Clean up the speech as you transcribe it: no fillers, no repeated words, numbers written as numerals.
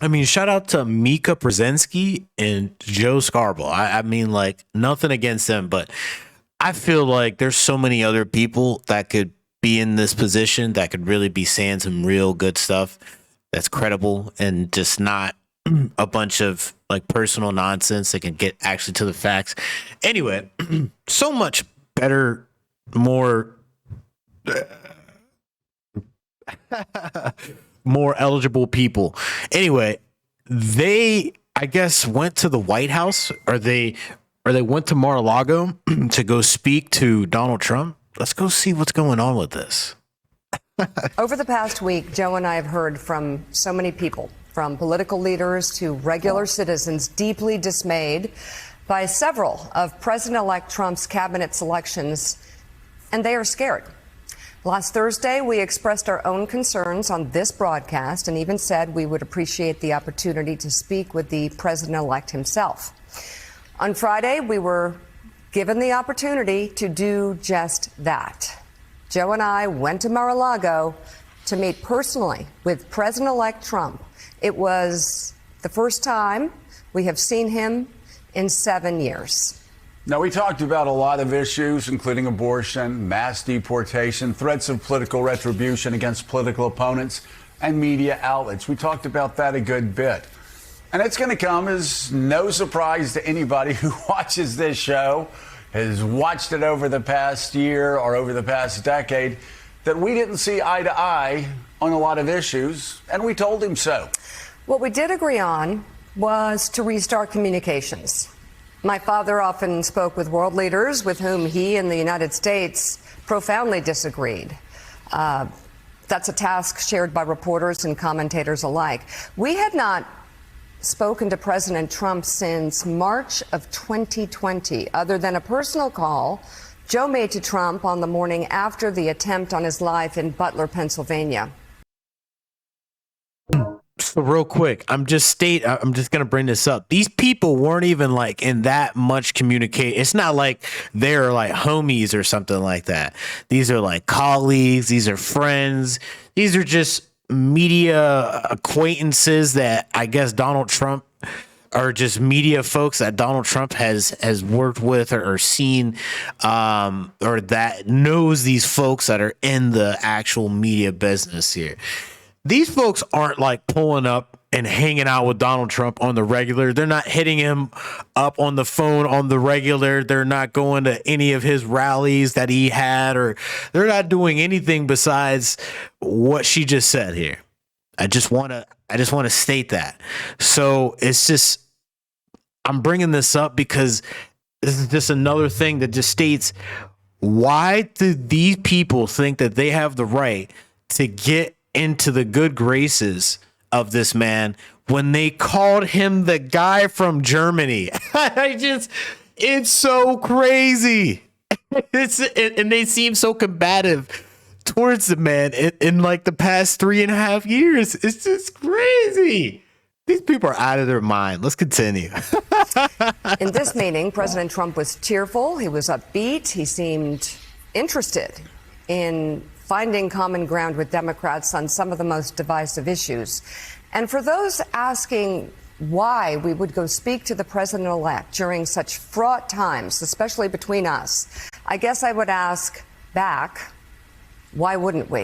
I mean, shout out to Mika Brzezinski and Joe Scarborough. I mean, like, nothing against them, but I feel like there's so many other people that could be in this position that could really be saying some real good stuff that's credible and just not a bunch of like personal nonsense that can get actually to the facts. Anyway, so much better, more more eligible people. Anyway, they I guess went to the White House, or they went to Mar-a-Lago to go speak to Donald Trump. Let's go see what's going on with this. Over the past week, Joe and I have heard from so many people, from political leaders to regular citizens, deeply dismayed by several of President-elect Trump's cabinet selections, and they are scared. Last Thursday, we expressed our own concerns on this broadcast and even said we would appreciate the opportunity to speak with the president-elect himself. On Friday, we were given the opportunity to do just that. Joe and I went to Mar-a-Lago to meet personally with President-elect Trump. It was the first time we have seen him in 7 years. Now, we talked about a lot of issues, including abortion, mass deportation, threats of political retribution against political opponents, and media outlets. We talked about that a good bit. And it's going to come as no surprise to anybody who watches this show, has watched it over the past year or over the past decade, that we didn't see eye to eye on a lot of issues, and we told him so. What we did agree on was to restart communications. My father often spoke with world leaders with whom he and the United States profoundly disagreed. That's a task shared by reporters and commentators alike. We had not spoken to President Trump since March of 2020, other than a personal call Joe made to Trump on the morning after the attempt on his life in Butler, Pennsylvania. So real quick, I'm just gonna bring this up. These people weren't even like in that much communicate. It's not like they're like homies or something like that. These are like colleagues. These are friends. These are just media acquaintances that I guess Donald Trump, or just media folks that Donald Trump has worked with or seen, or that knows these folks that are in the actual media business here. These folks aren't like pulling up and hanging out with Donald Trump on the regular. They're not hitting him up on the phone on the regular. They're not going to any of his rallies that he had, or they're not doing anything besides what she just said here. I just want to state that. So it's just, I'm bringing this up because this is just another thing that just states, why do these people think that they have the right to get into the good graces of this man when they called him the guy from Germany? It's so crazy. And they seem so combative towards the man in like the past 3.5 years. It's just crazy. These people are out of their mind. Let's continue. In this meeting, President Trump was cheerful. He was upbeat. He seemed interested in finding common ground with Democrats on some of the most divisive issues. And for those asking why we would go speak to the president-elect during such fraught times, especially between us, I guess I would ask back, why wouldn't we?